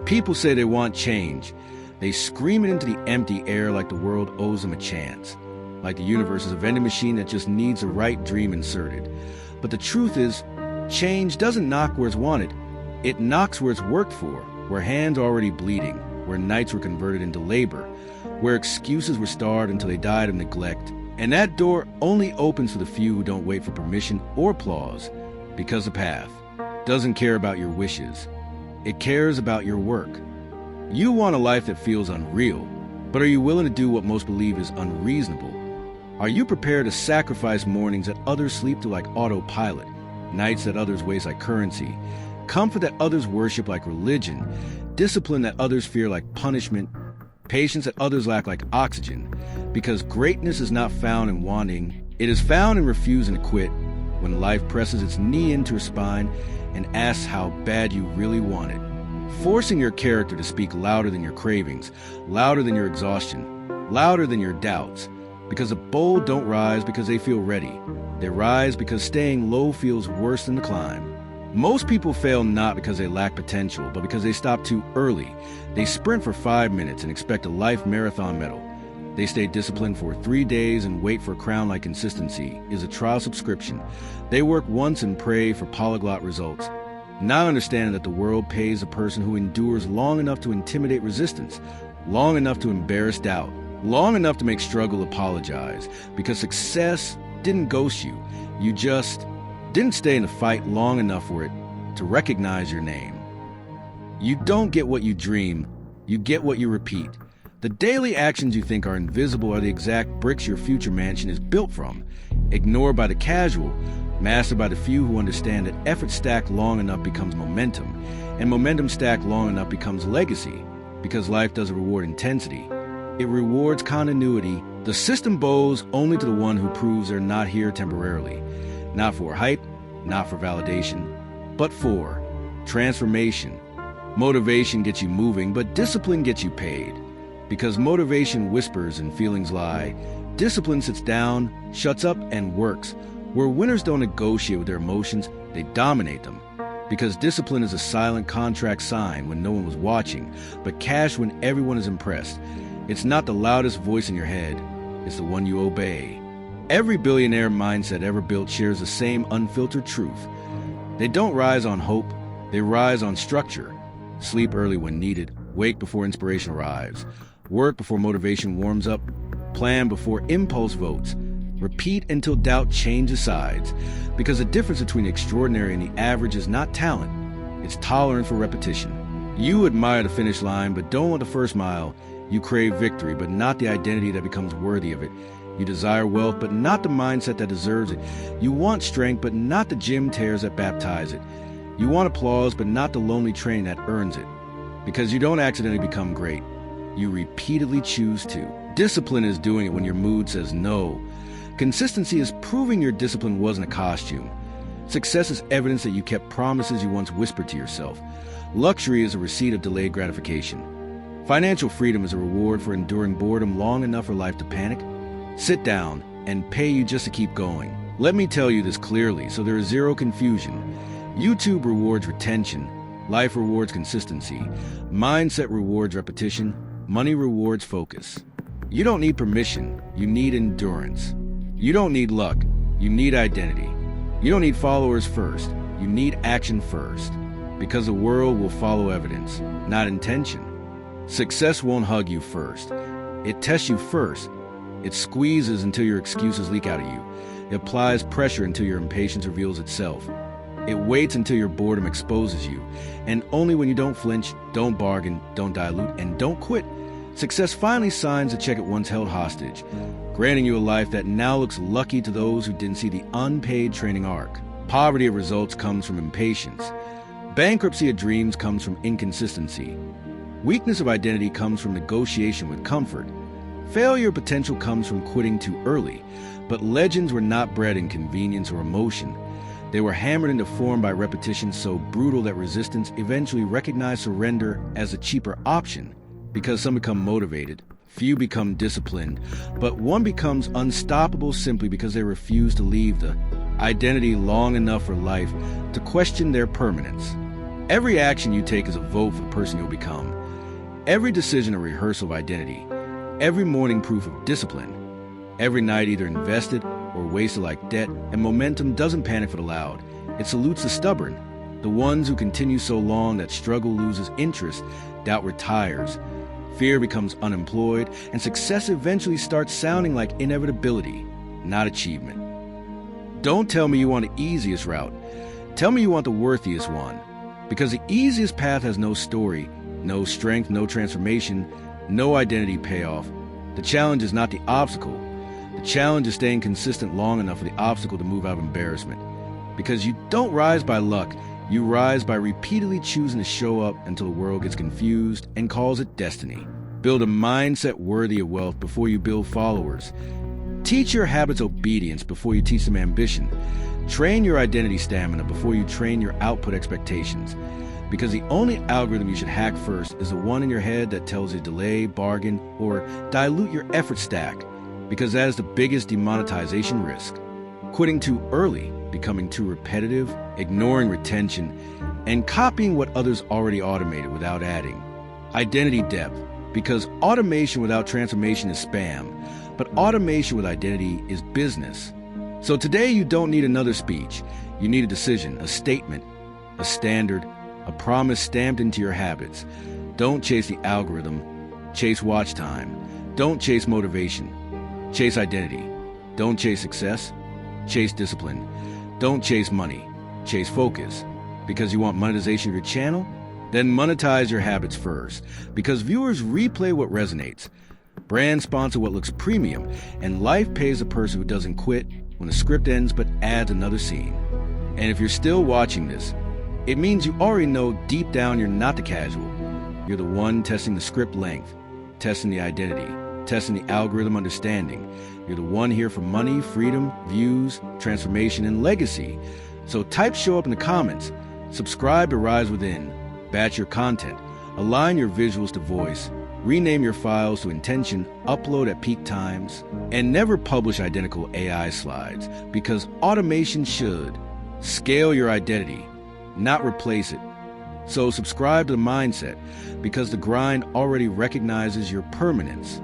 People say they want change. They scream it into the empty air like the world owes them a chance. Like the universe is a vending machine that just needs the right dream inserted. But the truth is, change doesn't knock where it's wanted. It knocks where it's worked for, where hands are already bleeding, where nights were converted into labor, where excuses were starved until they died of neglect. And that door only opens for the few who don't wait for permission or applause, because the path doesn't care about your wishes. It cares about your work. You want a life that feels unreal, but are you willing to do what most believe is unreasonable? Are you prepared to sacrifice mornings that others sleep through like autopilot, nights that others waste like currency, comfort that others worship like religion, discipline that others fear like punishment, patience that others lack like oxygen? Because greatness is not found in wanting, it is found in refusing to quit when life presses its knee into your spine and asks how bad you really want it. Forcing your character to speak louder than your cravings, louder than your exhaustion, louder than your doubts. Because the bold don't rise because they feel ready. They rise because staying low feels worse than the climb. Most people fail not because they lack potential, but because they stop too early. They sprint for 5 minutes and expect a life marathon medal. They stay disciplined for 3 days and wait for a crown like consistency is a trial subscription. They work once and pray for polyglot results, not understanding that the world pays a person who endures long enough to intimidate resistance, long enough to embarrass doubt, long enough to make struggle apologize, because success didn't ghost you. You just didn't stay in the fight long enough for it to recognize your name. You don't get what you dream, you get what you repeat. The daily actions you think are invisible are the exact bricks your future mansion is built from. Ignored by the casual, mastered by the few who understand that effort stacked long enough becomes momentum, and momentum stacked long enough becomes legacy, because life doesn't reward intensity. It rewards continuity. The system bows only to the one who proves they're not here temporarily. Not for hype, not for validation, but for transformation. Motivation gets you moving, but discipline gets you paid. Because motivation whispers and feelings lie, discipline sits down, shuts up, and works. Where winners don't negotiate with their emotions, they dominate them. Because discipline is a silent contract signed when no one was watching, but cash when everyone is impressed. It's not the loudest voice in your head, it's the one you obey. Every billionaire mindset ever built shares the same unfiltered truth. They don't rise on hope, they rise on structure. Sleep early when needed, wake before inspiration arrives, work before motivation warms up, plan before impulse votes, repeat until doubt changes sides. Because the difference between the extraordinary and the average is not talent, it's tolerance for repetition. You admire the finish line but don't want the first mile. You crave victory but not the identity that becomes worthy of it. You desire wealth but not the mindset that deserves it. You want strength but not the gym tears that baptize it. You want applause but not the lonely train that earns it. Because you don't accidentally become great, you repeatedly choose to. Discipline is doing it when your mood says no. Consistency is proving your discipline wasn't a costume. Success is evidence that you kept promises you once whispered to yourself. Luxury is a receipt of delayed gratification. Financial freedom is a reward for enduring boredom long enough for life to panic, sit down, and pay you just to keep going. Let me tell you this clearly so there is zero confusion. YouTube rewards retention. Life rewards consistency. Mindset rewards repetition. Money rewards focus. You don't need permission. You need endurance. You don't need luck. You need identity. You don't need followers first. You need action first. Because the world will follow evidence, not intention. Success won't hug you first. It tests you first. It squeezes until your excuses leak out of you. It applies pressure until your impatience reveals itself. It waits until your boredom exposes you. And only when you don't flinch, don't bargain, don't dilute, and don't quit, success finally signs the check it once held hostage, granting you a life that now looks lucky to those who didn't see the unpaid training arc. Poverty of results comes from impatience. Bankruptcy of dreams comes from inconsistency. Weakness of identity comes from negotiation with comfort. Failure of potential comes from quitting too early. But legends were not bred in convenience or emotion. They were hammered into form by repetition so brutal that resistance eventually recognized surrender as a cheaper option. Because some become motivated, few become disciplined, but one becomes unstoppable simply because they refuse to leave the identity long enough for life to question their permanence. Every action you take is a vote for the person you'll become. Every decision a rehearsal of identity. Every morning proof of discipline. Every night either invested or wasted like debt, and momentum doesn't panic for the loud. It salutes the stubborn, the ones who continue so long that struggle loses interest, doubt retires, fear becomes unemployed, and success eventually starts sounding like inevitability, not achievement. Don't tell me you want the easiest route. Tell me you want the worthiest one. Because the easiest path has no story, no strength, no transformation, no identity payoff. The challenge is not the obstacle. The challenge is staying consistent long enough for the obstacle to move out of embarrassment. Because you don't rise by luck, you rise by repeatedly choosing to show up until the world gets confused and calls it destiny. Build a mindset worthy of wealth before you build followers. Teach your habits obedience before you teach them ambition. Train your identity stamina before you train your output expectations. Because the only algorithm you should hack first is the one in your head that tells you delay, bargain, or dilute your effort stack. Because that is the biggest demonetization risk. Quitting too early, becoming too repetitive, ignoring retention, and copying what others already automated without adding. Identity depth, because automation without transformation is spam, but automation with identity is business. So today you don't need another speech. You need a decision, a statement, a standard, a promise stamped into your habits. Don't chase the algorithm. Chase watch time. Don't chase motivation. Chase identity. Don't chase success. Chase discipline. Don't chase money. Chase focus. Because you want monetization of your channel? Then monetize your habits first. Because viewers replay what resonates. Brands sponsor what looks premium. And life pays the person who doesn't quit when the script ends but adds another scene. And if you're still watching this, it means you already know deep down you're not the casual. You're the one testing the script length, testing the identity, testing the algorithm understanding. You're the one here for money, freedom, views, transformation, and legacy. So type show up in the comments, subscribe to Rise Within, batch your content, align your visuals to voice, rename your files to intention, upload at peak times, and never publish identical AI slides, because automation should scale your identity, not replace it. So subscribe to the mindset, because the grind already recognizes your permanence.